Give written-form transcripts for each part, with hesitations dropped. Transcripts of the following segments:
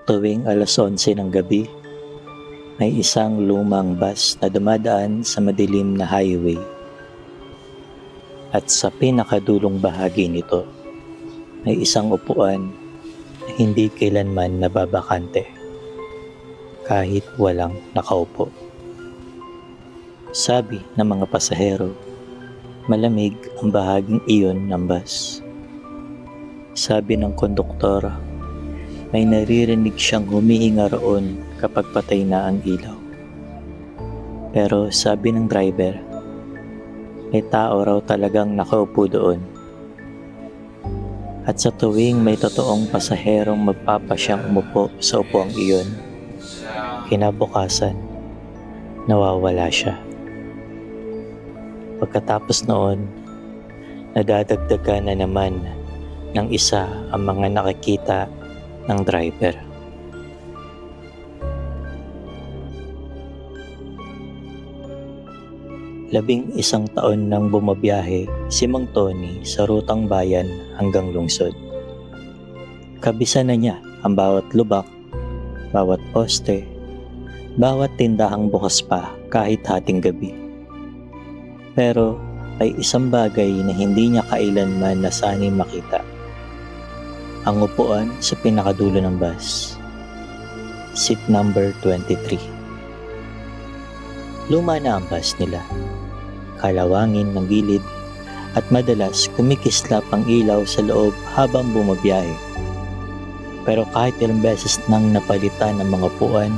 Tuwing 11:11 ng gabi, may isang lumang bus na dumadaan sa madilim na highway. At sa pinakadulong bahagi nito, may isang upuan na hindi kailanman nababakante kahit walang nakaupo. Sabi ng mga pasahero, malamig ang bahaging iyon ng bus. Sabi ng konduktor, may naririnig siyang humihinga roon kapag patay na ang ilaw. Pero sabi ng driver, may tao raw talagang nakaupo doon. At sa tuwing may totoong pasaherong magpapasyang umupo sa upuang iyon, kinabukasan, nawawala siya. Pagkatapos noon, nadadagdagan na naman ng isa ang mga nakikita ng driver. Labing isang taon nang bumabiyahe si Mang Tony sa rutang bayan hanggang lungsod. Kabisa na niya ang bawat lubak, bawat poste, bawat tindahang bukas pa kahit hating gabi. Pero ay isang bagay na hindi niya kailanman nasanay makita. Ang upuan sa pinakadulo ng bus. Seat number 23. Luma na ang bus nila. Kalawangin ng gilid at madalas kumikislap ang ilaw sa loob habang bumabiyahe. Pero kahit ilang beses nang napalitan ng mga upuan,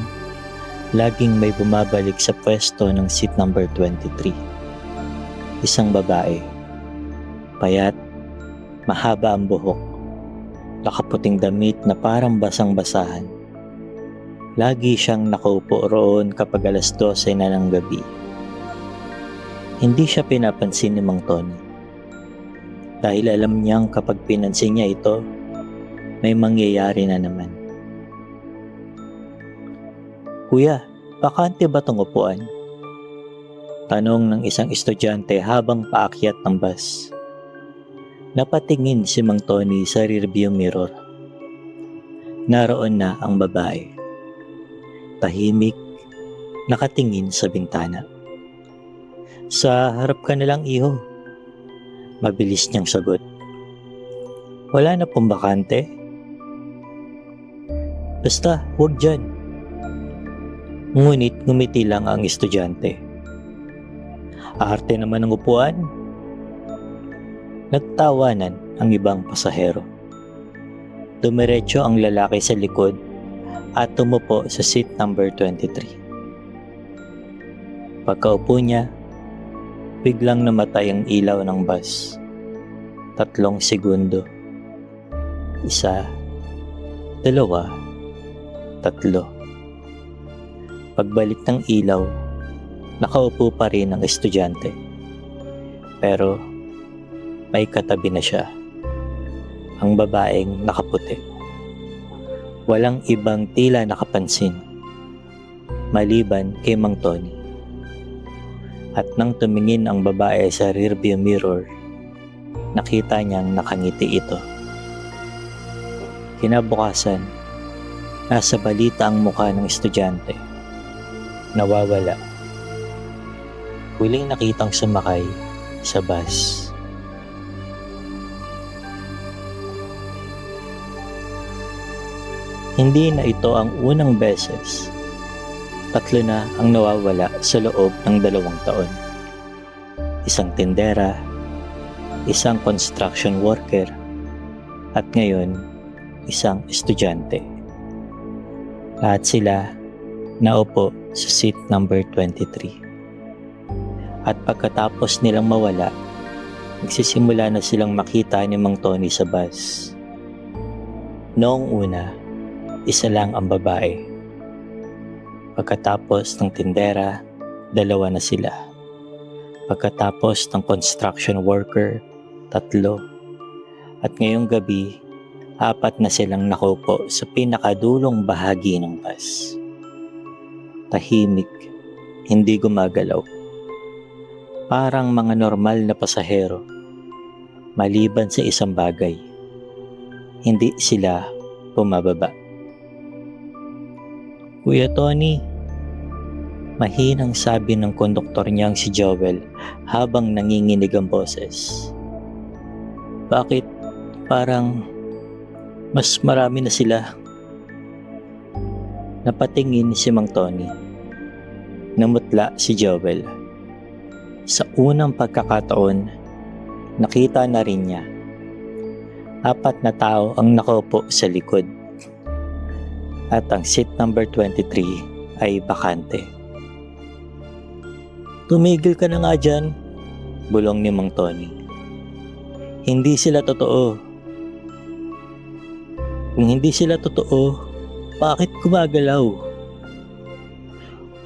laging may bumabalik sa pwesto ng seat number 23. Isang babae. Payat, mahaba ang buhok, nakaputing damit na parang basang-basahan. Lagi siyang nakaupo roon kapag 12:00 na ng gabi. Hindi siya pinapansin ni Mang Tony. Dahil alam niyang kapag pinansin niya ito, may mangyayari na naman. Kuya, bakante ba tong upuan? Tanong ng isang estudyante habang paakyat ng bus. Napatingin si Mang Tony sa rearview mirror. Naroon na ang babae. Tahimik, nakatingin sa bintana. Sa harap ka na lang, iho. Mabilis niyang sagot. Wala na pong bakante? Basta, huwag dyan. Ngunit ngumiti lang ang estudyante. Arte naman ng upuan. Nagtawanan ang ibang pasahero. Dumiretso ang lalaki sa likod at tumupo sa seat number 23. Pagkaupo niya, biglang namatay ang ilaw ng bus. 3 segundo. 1, 2, 3. Pagbalik ng ilaw, nakaupo pa rin ang estudyante. Pero may katabi na siya. Ang babaeng nakaputi. Walang ibang tila nakapansin, maliban kay Mang Tony. At nang tumingin ang babae sa rearview mirror, nakita niyang nakangiti ito. Kinabukasan, nasa balita ang mukha ng estudyante. Nawawala. Huling nakitang sumakay sa bus. Hindi na ito ang unang beses. 3 na ang nawawala sa loob ng 2 taon. Isang tindera, isang construction worker, at ngayon, isang estudyante. Lahat sila naupo sa seat number 23. At pagkatapos nilang mawala, nagsisimula na silang makita ni Mang Tony sa bus. Noong una, isa lang ang babae. Pagkatapos ng tindera, 2 na sila. Pagkatapos ng construction worker, 3. At ngayong gabi, 4 na silang nakaupo sa pinakadulong bahagi ng bus. Tahimik, hindi gumagalaw. Parang mga normal na pasahero, maliban sa isang bagay. Hindi sila bumababa. Kuya Tony, mahinang sabi ng konduktor niyang si Joel habang nanginginig ang boses. Bakit parang mas marami na sila? Napatingin si Mang Tony. Namutla si Joel. Sa unang pagkakataon, nakita na rin niya. 4 na tao ang nakaupo sa likod. At ang seat number 23 ay bakante. Tumigil ka na nga dyan, bulong ni Mang Tony. Hindi sila totoo. Kung hindi sila totoo, bakit gumagalaw?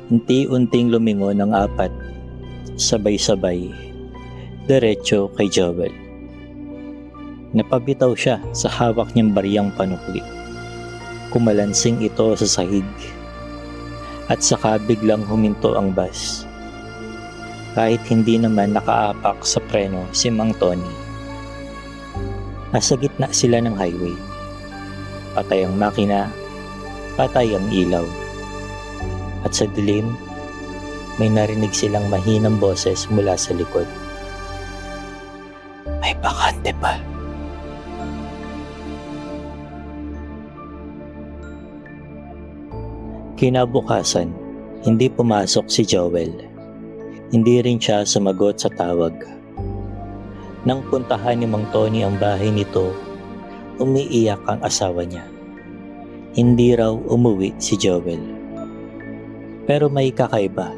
Unti-unting lumingon ang 4, sabay-sabay, diretso kay Joel. Napabitaw siya sa hawak niyang bariyang panukli. Kumalansing ito sa sahig. At saka biglang huminto ang bus. Kahit hindi naman nakaapak sa preno si Mang Tony. Nasa gitna sila ng highway. Patay ang makina, patay ang ilaw. At sa dilim, may narinig silang mahinang boses mula sa likod. May bakante pa. Kinabukasan, hindi pumasok si Joel. Hindi rin siya sumagot sa tawag. Nang puntahan ni Mang Tony ang bahay nito, umiiyak ang asawa niya. Hindi raw umuwi si Joel. Pero may kakaiba.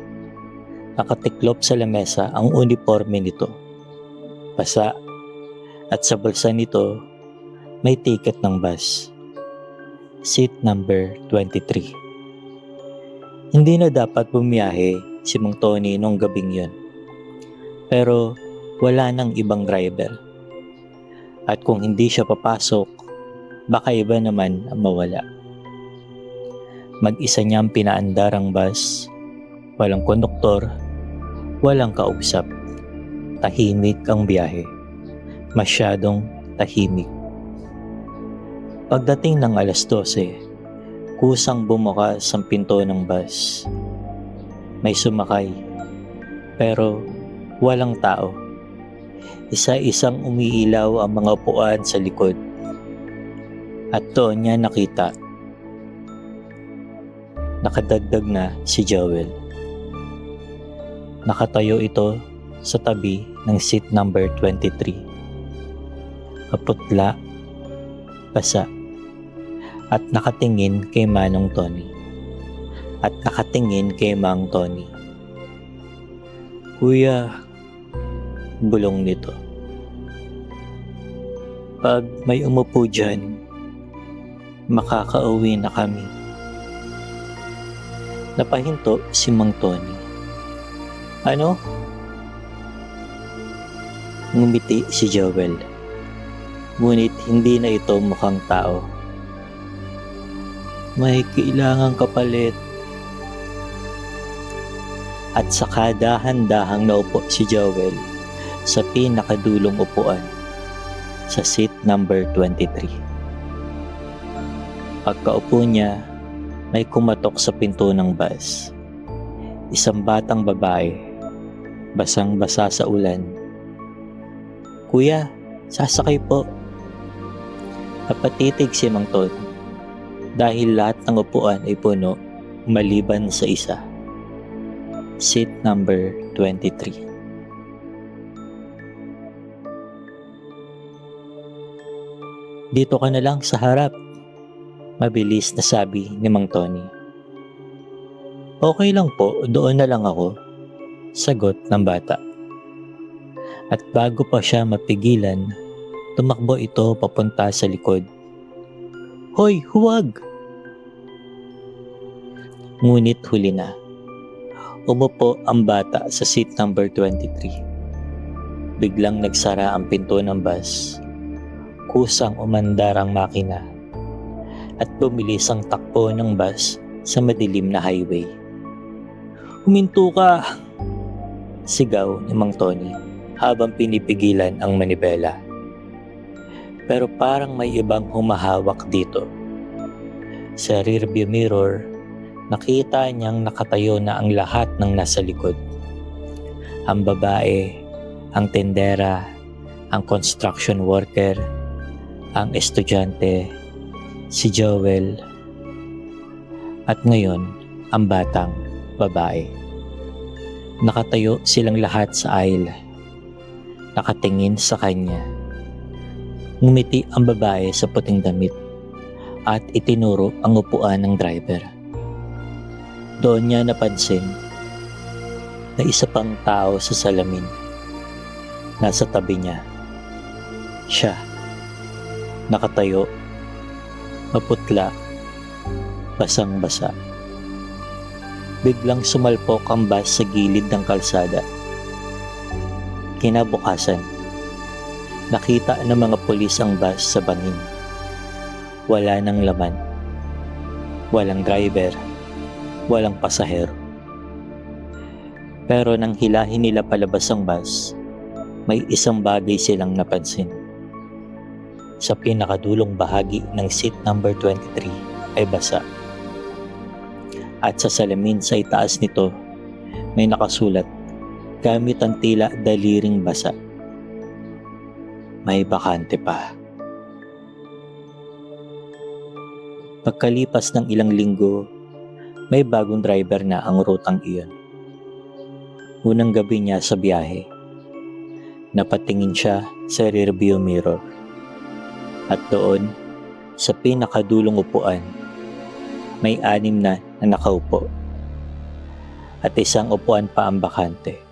Nakatiklop sa lamesa ang uniforme nito. Basa. At sa bulsa nito, may ticket ng bus. Seat number 23. Hindi na dapat bumiyahe si Mang Tony nung gabing yun. Pero wala nang ibang driver. At kung hindi siya papasok, baka iba naman ang mawala. Mag-isa niyang pinaandar ang bus. Walang konduktor, walang kausap. Tahimik ang biyahe. Masyadong tahimik. Pagdating ng alas 12, kusang bumukas ang pinto ng bus. May sumakay, pero walang tao. Isa-isang umiilaw ang mga upuan sa likod. At doon niya nakita. Nakadagdag na si Joel. Nakatayo ito sa tabi ng seat number 23. Kaputla, basa, at nakatingin kay Manong Tony. At nakatingin kay Mang Tony. Kuya, bulong nito. Pag may umupo dyan, makakauwi na kami. Napahinto si Mang Tony. Ano? Ngumiti si Joel. Ngunit hindi na ito mukhang tao. May kailangang kapalit. At saka dahan-dahang naupo si Joel sa pinakadulong upuan sa seat number 23. Pagkaupo niya, may kumatok sa pinto ng bus. Isang batang babae, basang-basa sa ulan. Kuya, sasakay po. Napatitig si Mang Tony. Dahil lahat ng upuan ay puno maliban sa isa. Seat number 23. Dito ka na lang sa harap, mabilis na sabi ni Mang Tony. Okay lang po, doon na lang ako, sagot ng bata. At bago pa siya mapigilan, tumakbo ito papunta sa likod. Hoy, huwag! Ngunit huli na. Umupo ang bata sa seat number 23. Biglang nagsara ang pinto ng bus. Kusang umandar ang makina. At bumilis ang takbo ng bus sa madilim na highway. Huminto ka! Sigaw ni Mang Tony habang pinipigilan ang manibela. Pero parang may ibang humahawak dito. Sa rearview mirror, Nakita niyang nakatayo na ang lahat ng nasa likod. Ang babae, ang tendera, ang construction worker, ang estudyante, si Joel, at ngayon ang batang babae. Nakatayo silang lahat sa aisle, nakatingin sa kanya. Ngumiti ang babae sa puting damit at itinuro ang upuan ng driver. Doon niya napansin na isa pang tao sa salamin. Nasa tabi niya. Siya. Nakatayo. Maputla. Basang-basa. Biglang sumalpok ang bus sa gilid ng kalsada. Kinabukasan, nakita ng mga pulis ang bus sa bangin. Wala nang laman. Walang driver. Walang pasahero. Pero nang hilahin nila palabas ang bus, may isang bagay silang napansin. Sa pinakadulong bahagi ng seat number 23 ay basa. At sa salamin sa itaas nito, may nakasulat gamit ang tila daliring basa. May bakante pa. Pagkalipas ng ilang linggo, may bagong driver na ang rutang iyon. Unang gabi niya sa biyahe, napatingin siya sa rearview mirror. At doon, sa pinakadulong upuan, may 6 na nakaupo. At isang upuan pa ang bakante.